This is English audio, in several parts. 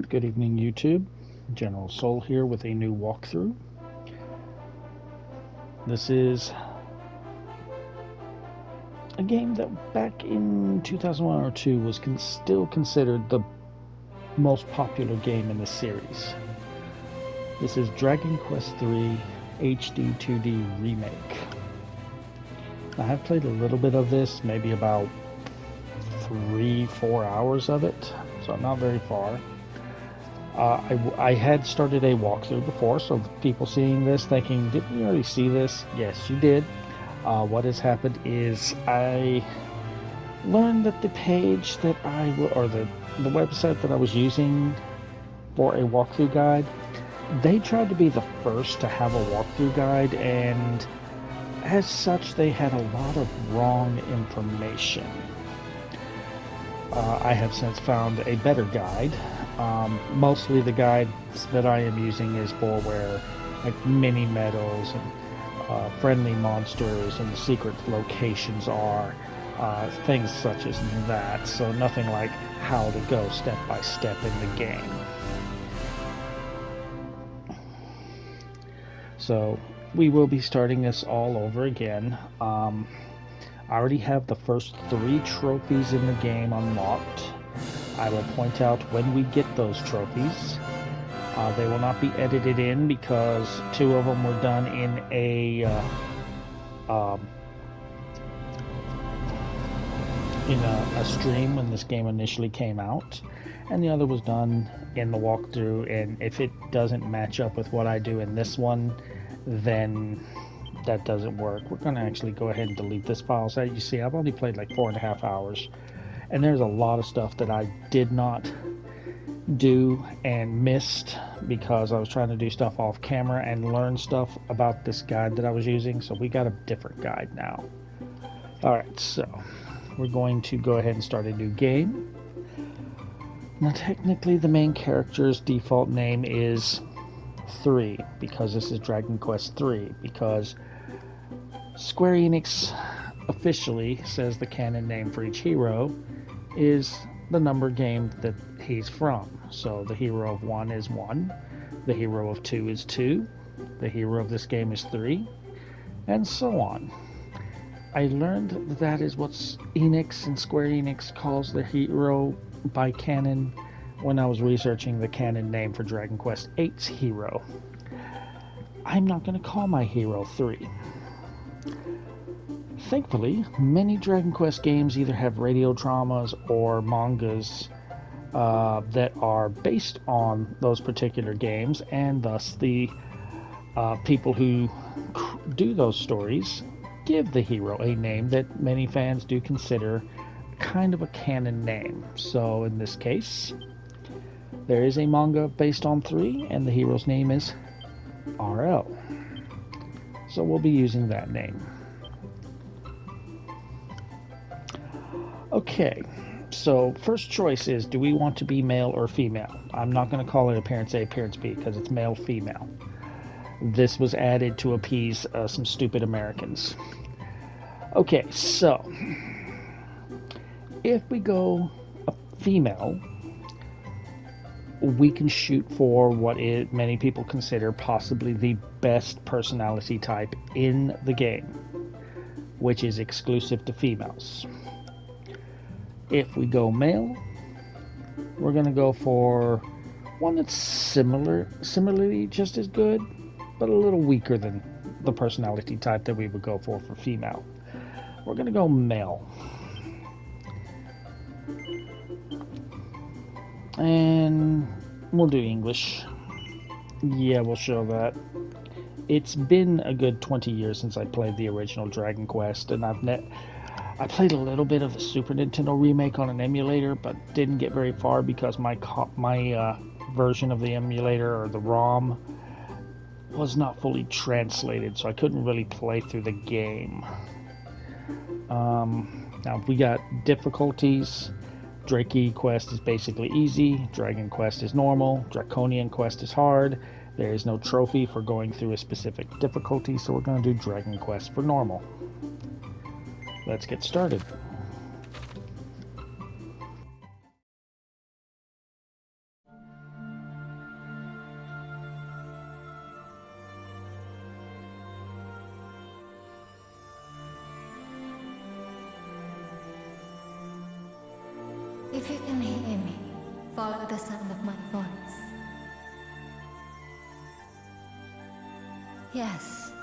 Good evening, YouTube. General Soul here with a new walkthrough. This is a game that back in 2001 or 2 was still considered the most popular game in the series. This is Dragon Quest III HD-2D Remake. I have played a little bit of this, maybe about 3-4 hours of it, so I'm not very far. I had started a walkthrough before, so people seeing this thinking, didn't you already see this? Yes, you did. What has happened is I learned that the page that or the website that I was using for a walkthrough guide, they tried to be the first to have a walkthrough guide, and as such, they had a lot of wrong information. I have since found a better guide. Mostly the guides that I am using is for where like mini medals and friendly monsters and secret locations are, things such as that. So nothing like how to go step by step in the game. So we will be starting this all over again. I already have the first 3 trophies in the game unlocked. I will point out when we get those trophies. They will not be edited in because 2 of them were done in um, a stream when this game initially came out, and the other was done in the walkthrough. And if it doesn't match up with what I do in this one, then that doesn't work. We're going to actually go ahead and delete this file. So you see, I've only played like 4.5 hours, and there's a lot of stuff that I did not do and missed because I was trying to do stuff off camera and learn stuff about this guide that I was using. So we got a different guide now. Alright, so we're going to go ahead and start a new game. Now technically the main character's default name is 3 because this is Dragon Quest 3, because Square Enix officially says the canon name for each hero is the number game that he's from. So the hero of 1 is 1, the hero of 2 is 2, the hero of this game is 3, and so on. I learned that is what Enix and Square Enix calls the hero by canon when I was researching the canon name for Dragon Quest VIII's hero. I'm not going to call my hero 3. Thankfully, many Dragon Quest games either have radio dramas or mangas that are based on those particular games, and thus the people who do those stories give the hero a name that many fans do consider kind of a canon name. So in this case, there is a manga based on 3, and the hero's name is RL. So we'll be using that name. Okay, so first choice is, do we want to be male or female? I'm not going to call it appearance A, appearance B, because it's male, female. This was added to appease some stupid Americans. Okay, so if we go female, we can shoot for what many people consider possibly the best personality type in the game, which is exclusive to females. If we go male, we're going to go for one that's similarly just as good, but a little weaker than the personality type that we would go for female. We're going to go male. And we'll do English. Yeah, we'll show that. It's been a good 20 years since I played the original Dragon Quest, and I played a little bit of the Super Nintendo remake on an emulator, but didn't get very far because my version of the emulator, or the ROM, was not fully translated, so I couldn't really play through the game. Now we got difficulties. Drake Quest is basically easy, Dragon Quest is normal, Draconian Quest is hard. There is no trophy for going through a specific difficulty, so we're going to do Dragon Quest for normal. Let's get started. If you can hear me, follow the sound of my voice. Yes,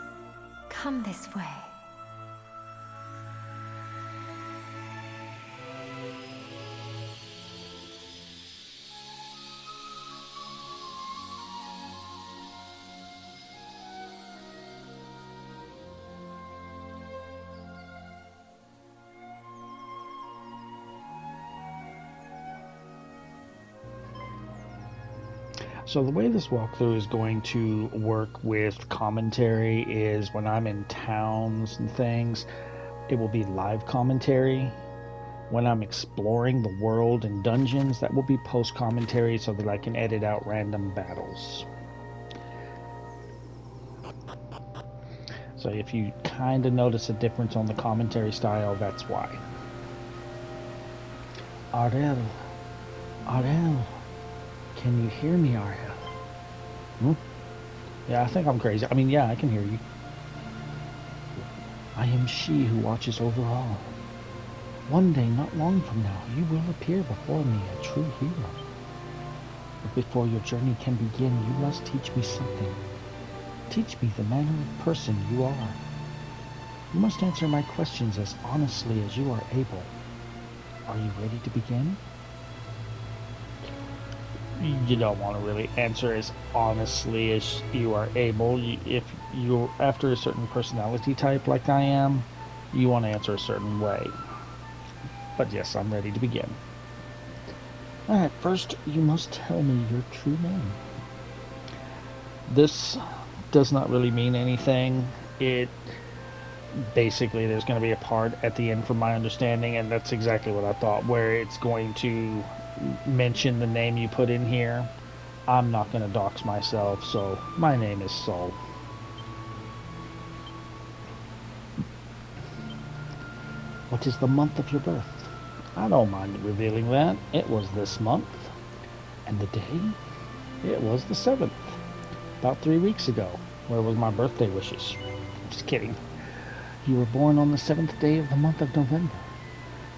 come this way. So the way this walkthrough is going to work with commentary is when I'm in towns and things, it will be live commentary. When I'm exploring the world and dungeons, that will be post commentary so that I can edit out random battles. So if you kind of notice a difference on the commentary style, that's why. Arel, can you hear me, Arel? Yeah, I think I'm crazy. I mean, yeah, I can hear you. I am she who watches over all. One day, not long from now, you will appear before me, a true hero. But before your journey can begin, you must teach me something. Teach me the manner of person you are. You must answer my questions as honestly as you are able. Are you ready to begin? You don't want to really answer as honestly as you are able. If you're after a certain personality type like I am, you want to answer a certain way. But yes, I'm ready to begin. Alright, first you must tell me your true name. This does not really mean anything. It basically, there's going to be a part at the end from my understanding, and that's exactly what I thought, where it's going to mention the name you put in here. I'm not going to dox myself, so my name is Sol. What is the month of your birth? I don't mind revealing that. It was this month. And the day? It was the 7th. About 3 weeks ago. Where was my birthday wishes? Just kidding. You were born on the 7th day of the month of November.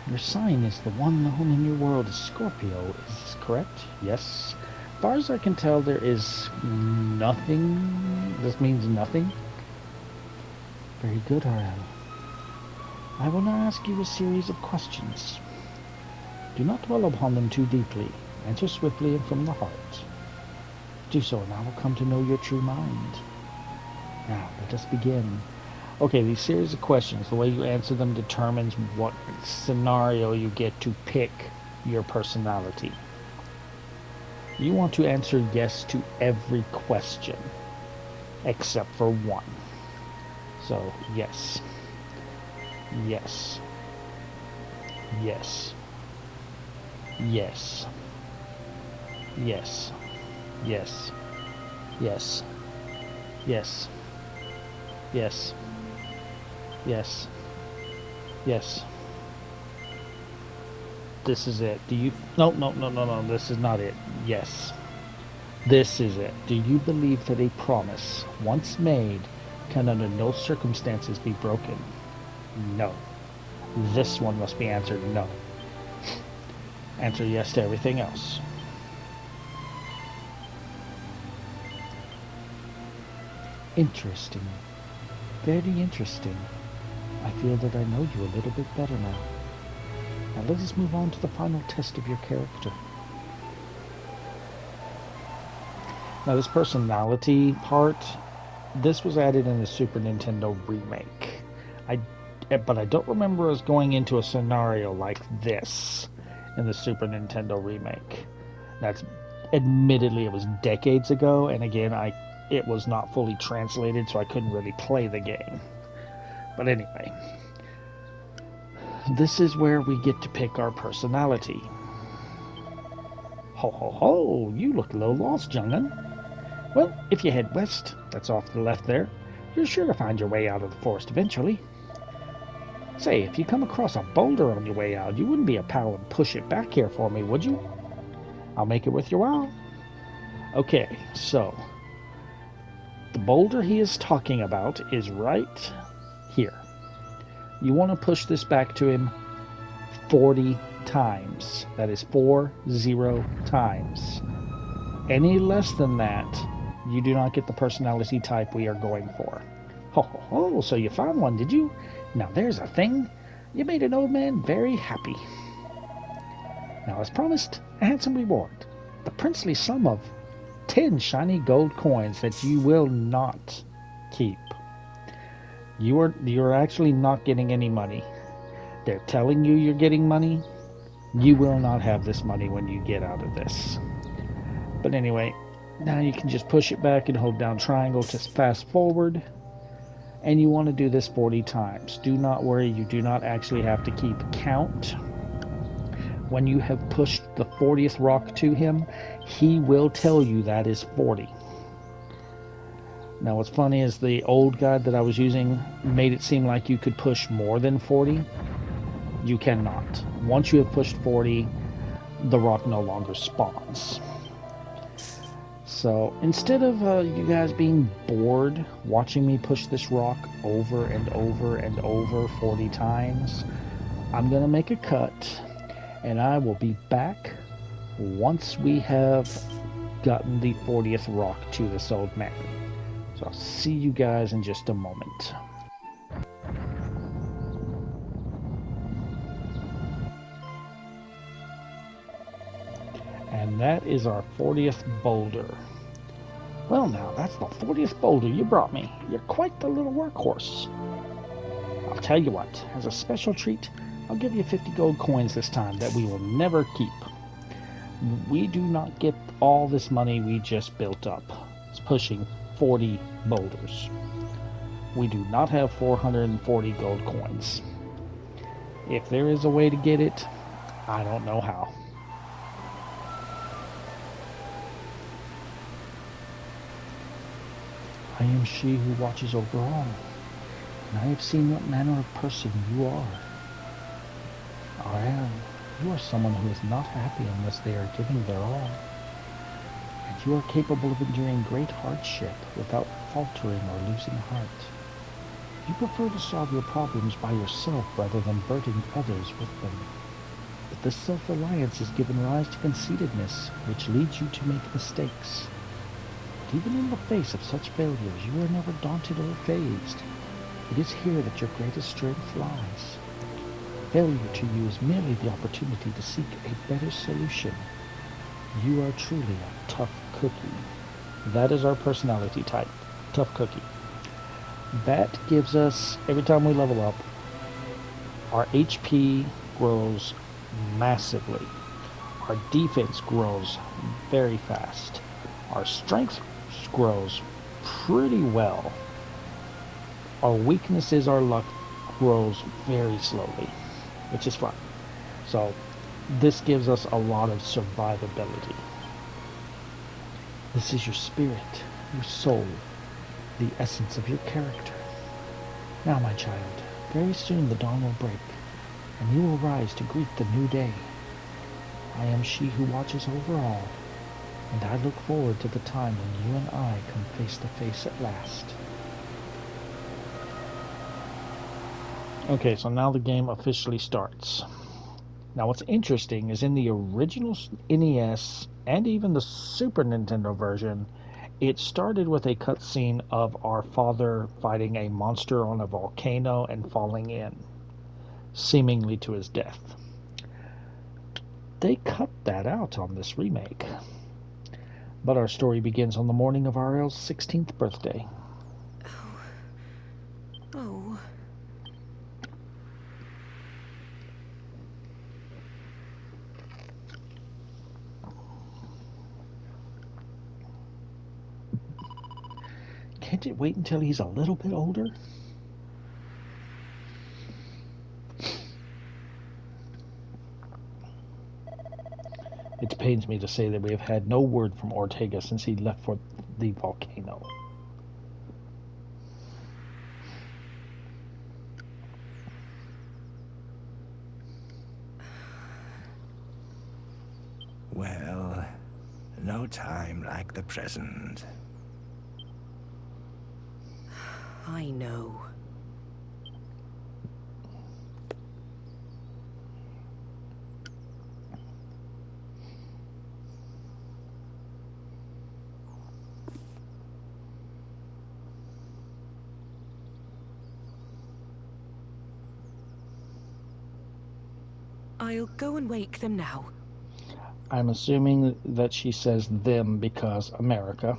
Your sign is the one known in your world as Scorpio. Is this correct? Yes. As far as I can tell, there is nothing. This means nothing. Very good, Ariel. I will now ask you a series of questions. Do not dwell upon them too deeply. Answer swiftly and from the heart. Do so, and I will come to know your true mind. Now, let us begin. Okay, these series of questions, the way you answer them determines what scenario you get to pick your personality. You want to answer yes to every question, except for one. So, yes. Yes. Yes. Yes. Yes. Yes. Yes. Yes. Yes. Yes. Yes. This is it. Do you... No, no, no, no, no. This is not it. Yes. This is it. Do you believe that a promise, once made, can under no circumstances be broken? No. This one must be answered no. Answer yes to everything else. Interesting. Very interesting. I feel that I know you a little bit better now. Now let us move on to the final test of your character. Now this personality part, this was added in the Super Nintendo Remake. But I don't remember us going into a scenario like this in the Super Nintendo Remake. That's admittedly it was decades ago, and again it was not fully translated, so I couldn't really play the game. But anyway, this is where we get to pick our personality. Ho ho ho, you look a little lost, young'un. Well, if you head west, that's off to the left there, you're sure to find your way out of the forest eventually. Say, if you come across a boulder on your way out, you wouldn't be a pal and push it back here for me, would you? I'll make it worth your while. Okay, so the boulder he is talking about is right here. You want to push this back to him 40 times. That is 40 times. Any less than that, you do not get the personality type we are going for. Ho ho ho, so you found one, did you? Now there's a thing. You made an old man very happy. Now, as promised, a handsome reward. The princely sum of 10 shiny gold coins that you will not keep. You're actually not getting any money. They're telling you you're getting money. You will not have this money when you get out of this. But anyway, now you can just push it back and hold down triangle to fast forward. And you want to do this 40 times. Do not worry, you do not actually have to keep count. When you have pushed the 40th rock to him, he will tell you that is 40. Now what's funny is the old guide that I was using made it seem like you could push more than 40. You cannot. Once you have pushed 40, the rock no longer spawns. So instead of you guys being bored watching me push this rock over and over and over 40 times, I'm going to make a cut and I will be back once we have gotten the 40th rock to this old man. So I'll see you guys in just a moment. And that is our 40th boulder. Well now, that's the 40th boulder you brought me. You're quite the little workhorse. I'll tell you what, as a special treat, I'll give you 50 gold coins this time that we will never keep. We do not get all this money we just built up. It's pushing 40 boulders. We do not have 440 gold coins. If there is a way to get it, I don't know how. I am she who watches over all, and I have seen what manner of person you are. Ariel, you are someone who is not happy unless they are giving their all, and you are capable of enduring great hardship without faltering or losing heart. You prefer to solve your problems by yourself rather than burdening others with them. But this self-reliance has given rise to conceitedness, which leads you to make mistakes. But even in the face of such failures, you are never daunted or fazed. It is here that your greatest strength lies. Failure to you is merely the opportunity to seek a better solution. You are truly a tough cookie. That is our personality type, tough cookie. That gives us, every time we level up, our HP grows massively. Our defense grows very fast. Our strength grows pretty well. Our weaknesses, our luck grows very slowly, which is fun. So this gives us a lot of survivability. This is your spirit, your soul, the essence of your character. Now, my child, very soon the dawn will break, and you will rise to greet the new day. I am she who watches over all, and I look forward to the time when you and I come face to face at last. Okay, so now the game officially starts. Now what's interesting is in the original NES and even the Super Nintendo version, it started with a cutscene of our father fighting a monster on a volcano and falling in, seemingly to his death. They cut that out on this remake. But our story begins on the morning of Ariel's 16th birthday. Oh. Can't it wait until he's a little bit older? It pains me to say that we have had no word from Ortega since he left for the volcano. Well, no time like the present. I know. I'll go and wake them now. I'm assuming that she says them because America.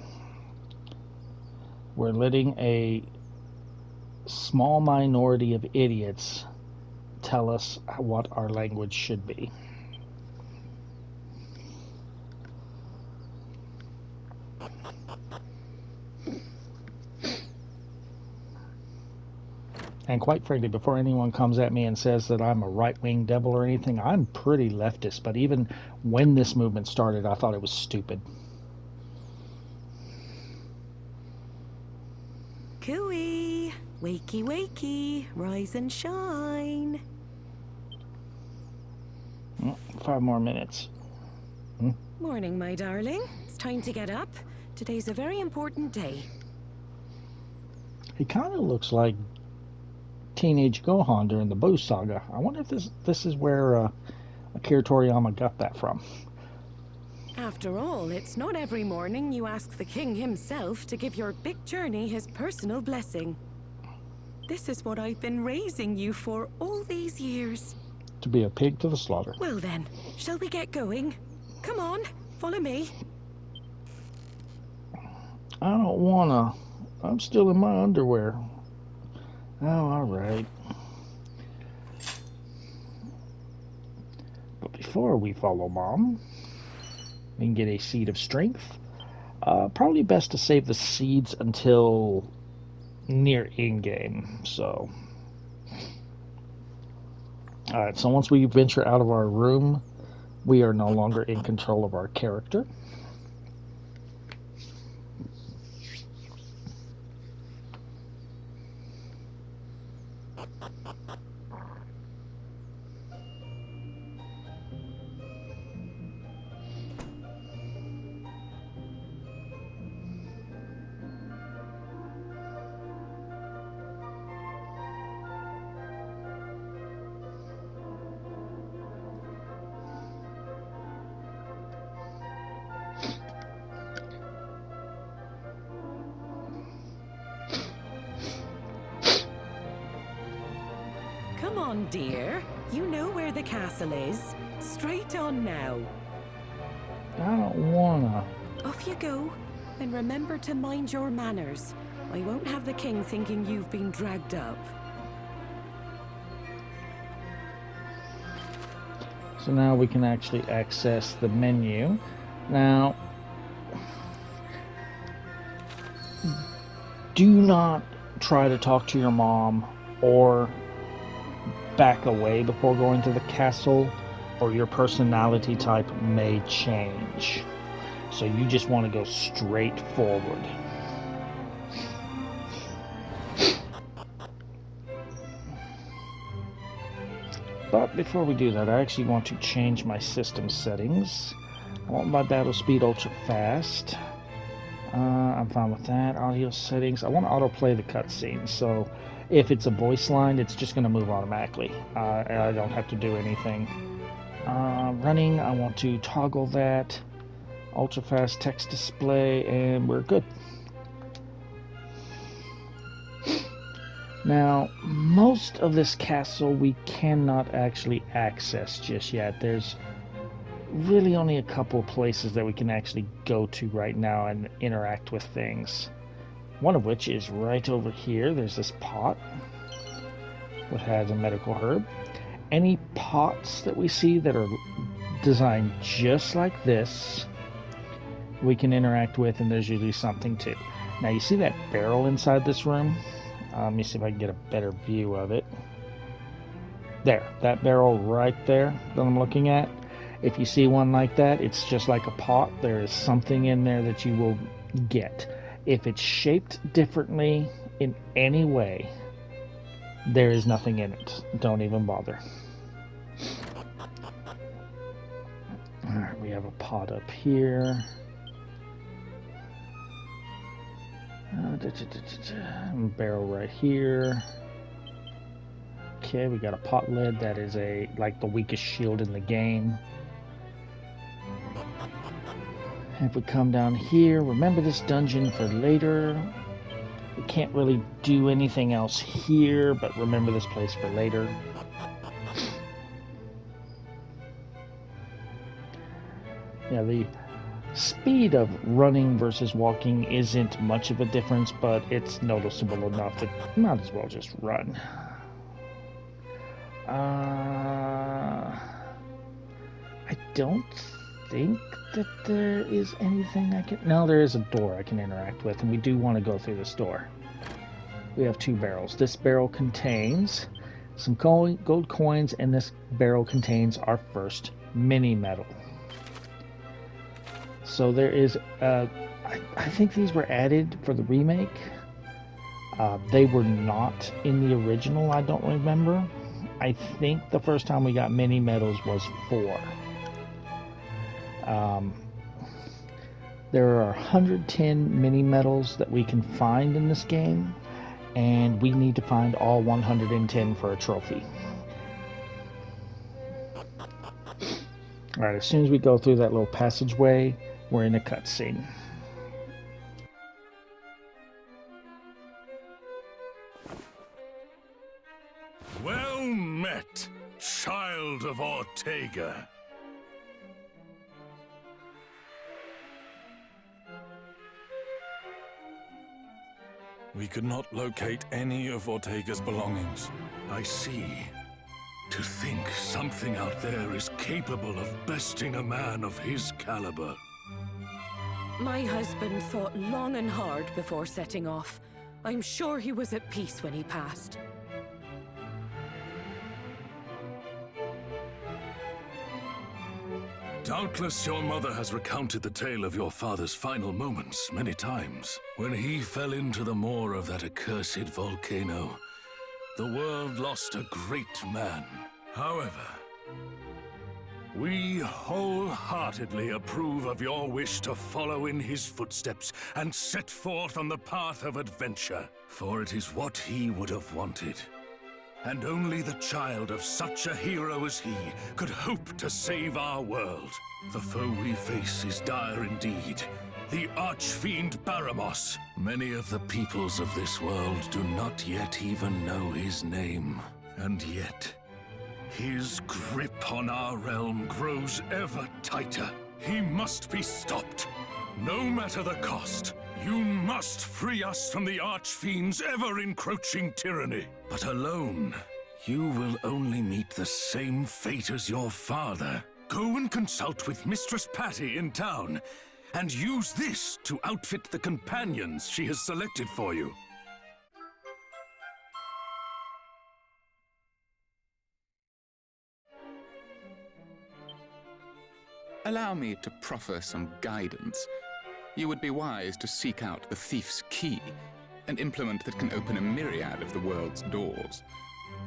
We're letting a small minority of idiots tell us what our language should be. And quite frankly, before anyone comes at me and says that I'm a right-wing devil or anything, I'm pretty leftist. But even when this movement started, I thought it was stupid. Cooey! Wakey, wakey! Rise and shine! 5 more minutes. Morning, my darling. It's time to get up. Today's a very important day. He kind of looks like Teenage Gohan during the Boo Saga. I wonder if this is where Akira Toriyama got that from. After all, it's not every morning you ask the king himself to give your big journey his personal blessing. This is what I've been raising you for all these years. To be a pig to the slaughter. Well then, shall we get going? Come on, follow me. I don't wanna. I'm still in my underwear. Oh, alright. But before we follow Mom and get a seed of strength, probably best to save the seeds until near in-game. So, alright, so once we venture out of our room, we are no longer in control of our character. Come on, dear. You know where the castle is. Straight on now. I don't wanna. Off you go. And remember to mind your manners. I won't have the king thinking you've been dragged up. So now we can actually access the menu. Now, do not try to talk to your mom or back away before going to the castle, or your personality type may change. So you just want to go straight forward. But before we do that, I actually want to change my system settings. I want my battle speed ultra fast. I'm fine with that. Audio settings. I want to autoplay the cutscenes, so if it's a voice line, it's just going to move automatically. I don't have to do anything. Running, I want to toggle that. Ultra fast text display, and we're good. Now, most of this castle we cannot actually access just yet. There's really only a couple of places that we can actually go to right now and interact with things. One of which is right over here. There's this pot that has a medical herb. Any pots that we see that are designed just like this, we can interact with, and there's usually something too. Now you see that barrel inside this room? Let me see if I can get a better view of it. There, that barrel right there that I'm looking at. If you see one like that, it's just like a pot. There is something in there that you will get. If it's shaped differently in any way, there is nothing in it. Don't even bother. Alright, we have a pot up here. Barrel right here. Okay, we got a pot lid that is like the weakest shield in the game. If we come down here, remember this dungeon for later. We can't really do anything else here, but remember this place for later. Yeah, the speed of running versus walking isn't much of a difference, but it's noticeable enough that you might as well just run. I don't think that there is anything I can... No, there is a door I can interact with, and we do want to go through this door. We have 2 barrels. This barrel contains some gold coins, and this barrel contains our first mini medal. So there is... I think these were added for the remake. They were not in the original, I don't remember. I think the first time we got mini medals was 4. There are 110 mini medals that we can find in this game, and we need to find all 110 for a trophy. Alright, as soon as we go through that little passageway, we're in a cutscene. Well met, child of Ortega. We could not locate any of Ortega's belongings. I see. To think something out there is capable of besting a man of his caliber. My husband thought long and hard before setting off. I'm sure he was at peace when he passed. Doubtless your mother has recounted the tale of your father's final moments many times. When he fell into the maw of that accursed volcano, the world lost a great man. However, we wholeheartedly approve of your wish to follow in his footsteps and set forth on the path of adventure, for it is what he would have wanted. And only the child of such a hero as he could hope to save our world. The foe we face is dire indeed. The archfiend Baramos. Many of the peoples of this world do not yet even know his name. And yet, his grip on our realm grows ever tighter. He must be stopped, no matter the cost. You must free us from the Archfiend's ever-encroaching tyranny. But alone, you will only meet the same fate as your father. Go and consult with Mistress Patty in town, and use this to outfit the companions she has selected for you. Allow me to proffer some guidance. You would be wise to seek out the thief's key, an implement that can open a myriad of the world's doors.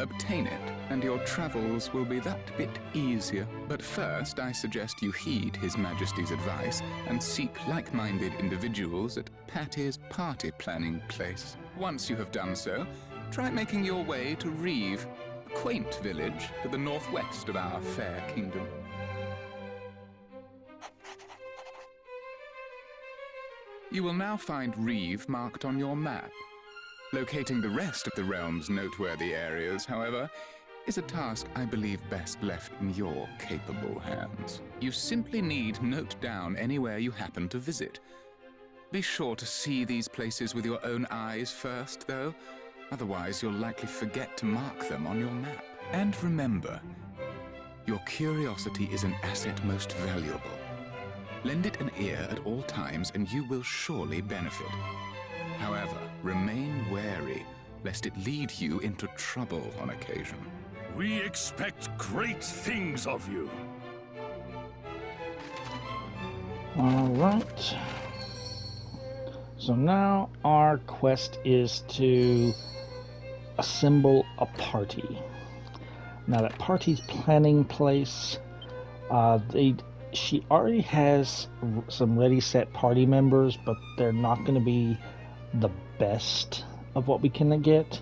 Obtain it, and your travels will be that bit easier. But first, I suggest you heed His Majesty's advice and seek like-minded individuals at Patty's party planning place. Once you have done so, try making your way to Reeve, a quaint village to the northwest of our fair kingdom. You will now find Reeve marked on your map. Locating the rest of the realm's noteworthy areas, however, is a task I believe best left in your capable hands. You simply need note down anywhere you happen to visit. Be sure to see these places with your own eyes first, though. Otherwise, you'll likely forget to mark them on your map. And remember, your curiosity is an asset most valuable. Lend it an ear at all times, and you will surely benefit. However, remain wary, lest it lead you into trouble on occasion. We expect great things of you. All right. So now our quest is to assemble a party. Now that party's planning place, she already has some ready set party members, but they're not going to be the best of what we can get.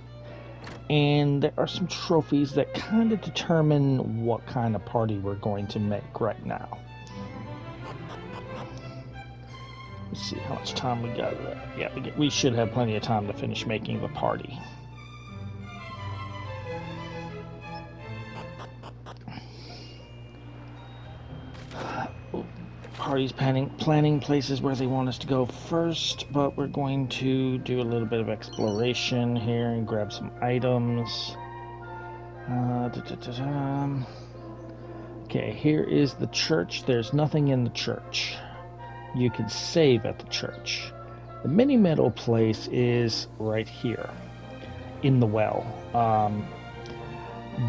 And there are some trophies that kind of determine what kind of party we're going to make right now. Let's see how much time we got. Yeah, we should have plenty of time to finish making the party. party's planning places where they want us to go first, but we're going to do a little bit of exploration here and grab some items. Okay, here is the church. There's nothing in the church. You can save at the church. The mini metal place is right here in the well.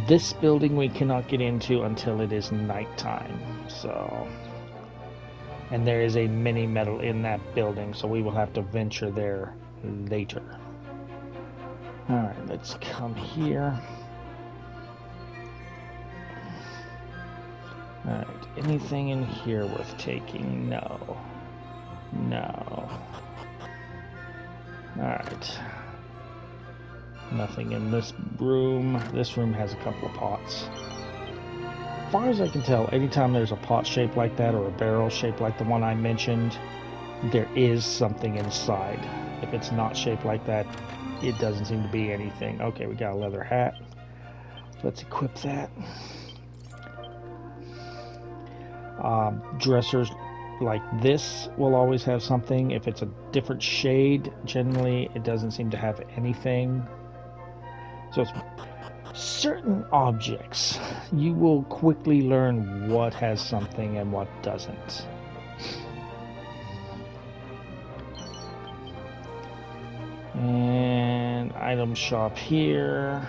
This building we cannot get into until it is nighttime. So, and there is a mini metal in that building, so we will have to venture there later. Alright, let's come here. Alright, anything in here worth taking? No. No. Alright. Nothing in this room. This room has a couple of pots. As far as I can tell, anytime there's a pot shaped like that or a barrel shaped like the one I mentioned, there is something inside. If it's not shaped like that, it doesn't seem to be anything. Okay, we got a leather hat. Let's equip that. Dressers like this will always have something. If it's a different shade, generally it doesn't seem to have anything. So it's certain objects, you will quickly learn what has something and what doesn't. And item shop here.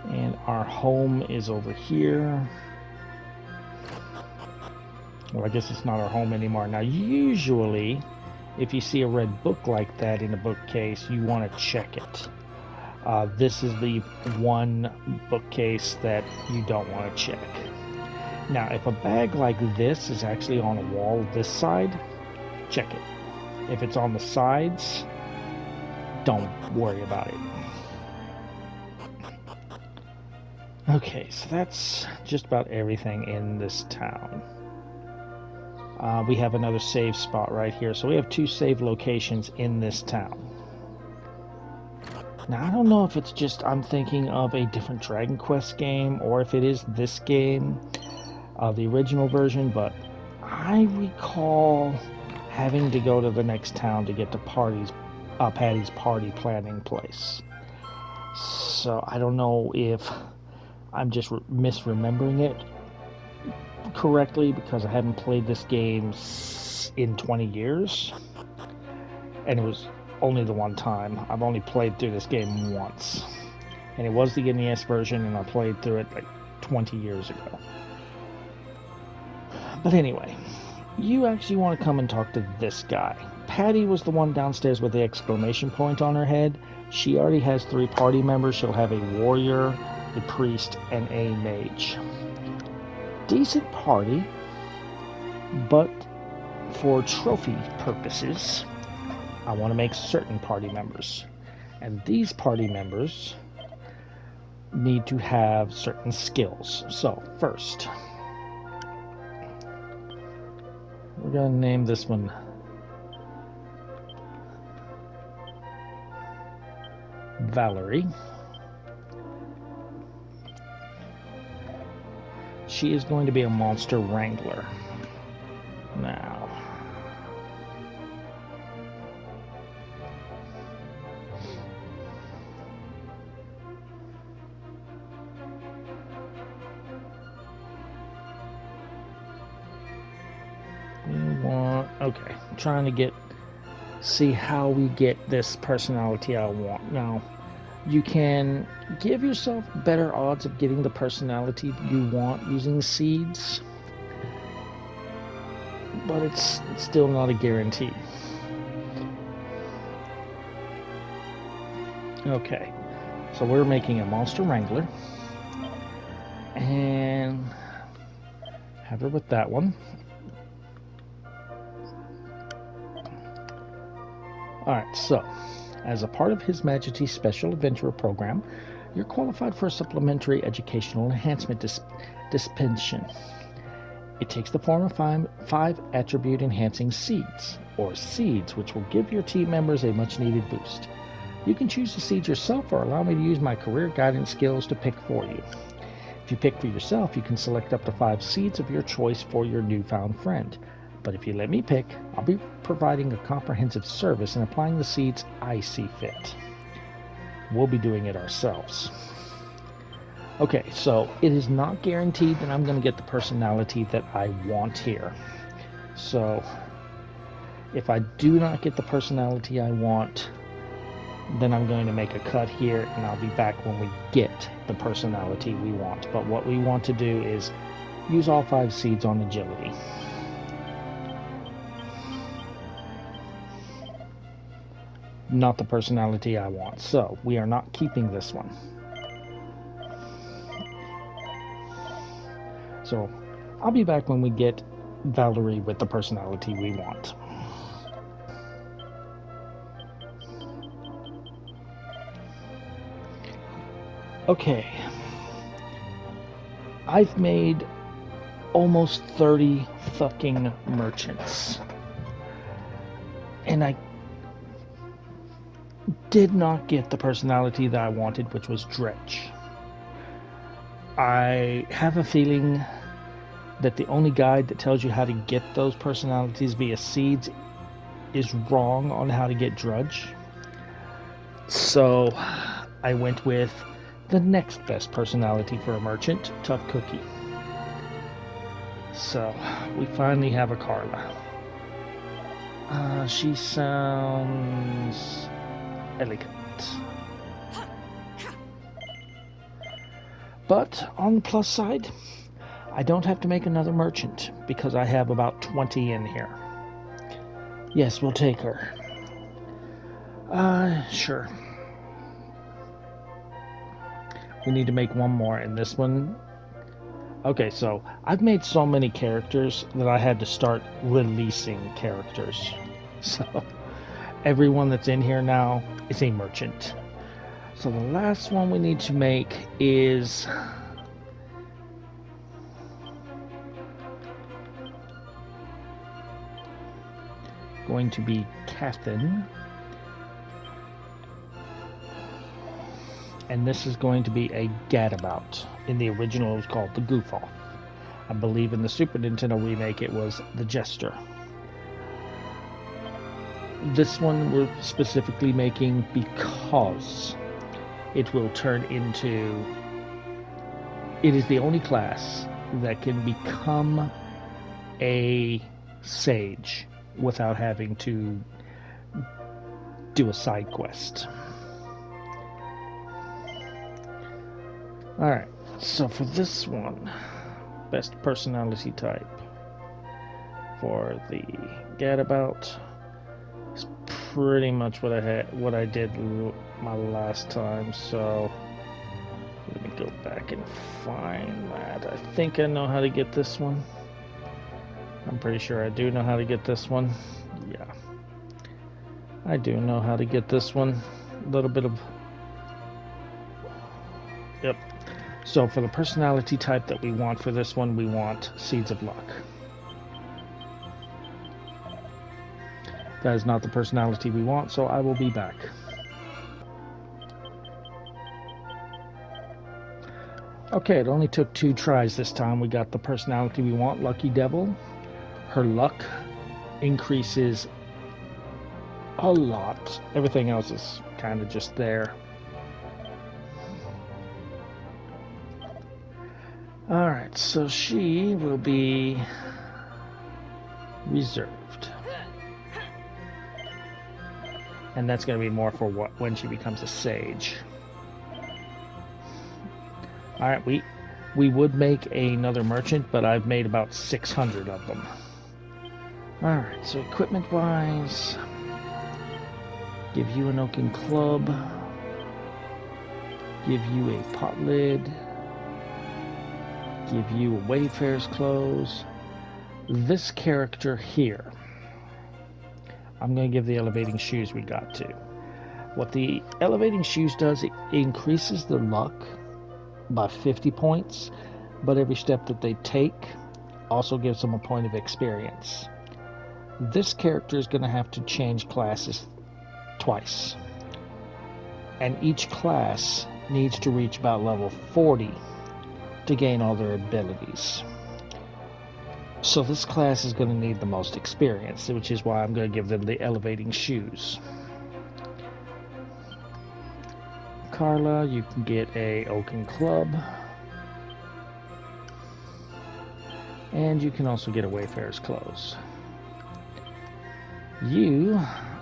And our home is over here. Well, I guess it's not our home anymore. Now, usually, if you see a red book like that in a bookcase, you want to check it. This is the one bookcase that you don't want to check. Now, if a bag like this is actually on a wall this side, check it. If it's on the sides, don't worry about it. Okay, so that's just about everything in this town. We have another save spot right here. So we have 2 save locations in this town. Now, I don't know if it's just I'm thinking of a different Dragon Quest game or if it is this game, the original version, but I recall having to go to the next town to get to Patty's party planning place. So I don't know if I'm just misremembering it correctly because I haven't played this game in 20 years, and it was only the one time. I've only played through this game once, and it was the NES version, and I played through it like 20 years ago. But anyway, you actually want to come and talk to this guy. Patty was the one downstairs with the exclamation point on her head. She already has 3 party members. She'll have a warrior, a priest, and a mage. Decent party, but for trophy purposes, I want to make certain party members. And these party members need to have certain skills. So, first, we're going to name this one Valerie. She is going to be a monster wrangler. Now, okay, I'm trying to see how we get this personality I want. Now, you can give yourself better odds of getting the personality you want using seeds, but it's still not a guarantee. Okay, so we're making a monster wrangler and have her with that one. Alright, so as a part of His Majesty's Special Adventurer Program, you're qualified for a supplementary educational enhancement dispensation. It takes the form of 5 attribute enhancing seeds, or seeds, which will give your team members a much needed boost. You can choose the seeds yourself or allow me to use my career guidance skills to pick for you. If you pick for yourself, you can select up to 5 seeds of your choice for your newfound friend. But if you let me pick, I'll be providing a comprehensive service and applying the seeds I see fit. We'll be doing it ourselves. Okay, so it is not guaranteed that I'm going to get the personality that I want here. So if I do not get the personality I want, then I'm going to make a cut here and I'll be back when we get the personality we want. But what we want to do is use all 5 seeds on agility. Not the personality I want. So we are not keeping this one. So I'll be back when we get Valerie with the personality we want. Okay. I've made almost 30 fucking merchants. And I did not get the personality that I wanted, which was Dretch. I have a feeling that the only guide that tells you how to get those personalities via seeds is wrong on how to get Drudge. So I went with the next best personality for a merchant, Tough Cookie. So we finally have a Carla. She sounds elegant. But on the plus side, I don't have to make another merchant because I have about 20 in here. Yes, we'll take her. Sure. We need to make one more, and this one... Okay, so I've made so many characters that I had to start releasing characters. So everyone that's in here now is a merchant. So the last one we need to make is... going to be Cathin. And this is going to be a gadabout. In the original, it was called the Goof Off. I believe in the Super Nintendo remake, it was the Jester. This one we're specifically making because it will turn into... It is the only class that can become a sage without having to do a side quest. Alright, so for this one, best personality type for the gadabout is pretty much what I did my last time, so let me go back and find that. I think I know how to get this one. I'm pretty sure I do know how to get this one. Yeah. I do know how to get this one. A little bit of... Yep. So for the personality type that we want for this one, we want Seeds of Luck. That is not the personality we want, so I will be back. Okay, it only took 2 tries this time. We got the personality we want, Lucky Devil. Her luck increases a lot. Everything else is kind of just there. Alright, so she will be reserved. And that's going to be more for when she becomes a sage. Alright, we would make another merchant, but I've made about 600 of them. Alright, so equipment-wise, give you an oaken club, give you a pot lid, give you a Wayfarer's clothes. This character here, I'm going to give the elevating shoes we got to. What the elevating shoes does, it increases their luck by 50 points, but every step that they take also gives them a point of experience. This character is going to have to change classes twice. and each class needs to reach about level 40 to gain all their abilities. So this class is going to need the most experience, which is why I'm going to give them the elevating shoes. Carla, you can get a oaken club. And you can also get a wayfarer's clothes. You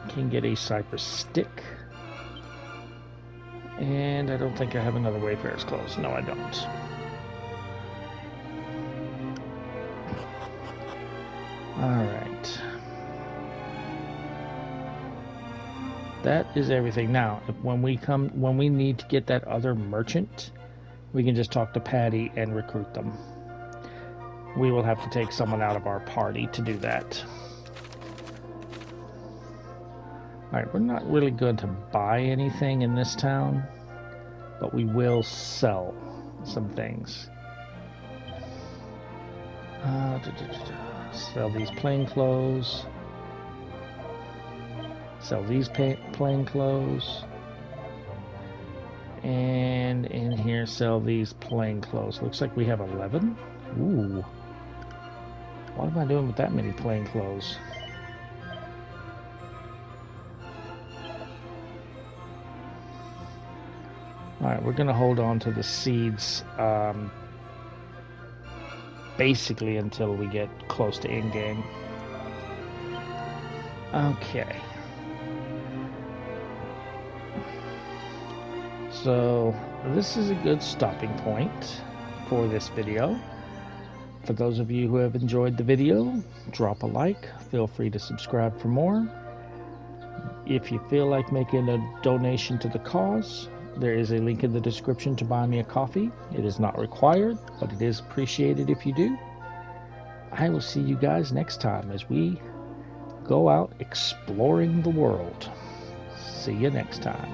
can get a cypress stick. And I don't think I have another wayfarer's clothes. No, I don't. Alright. That is everything. Now, when we need to get that other merchant, we can just talk to Patty and recruit them. We will have to take someone out of our party to do that. Alright, we're not really going to buy anything in this town, but we will sell some things. Sell these plain clothes. Sell these plain clothes. And in here, sell these plain clothes. Looks like we have 11. Ooh. What am I doing with that many plain clothes? Alright, we're going to hold on to the seeds basically until we get close to in-game. Okay. So, this is a good stopping point for this video. For those of you who have enjoyed the video, drop a like. Feel free to subscribe for more. If you feel like making a donation to the cause, there is a link in the description to buy me a coffee. It is not required, but it is appreciated if you do. I will see you guys next time as we go out exploring the world. See you next time.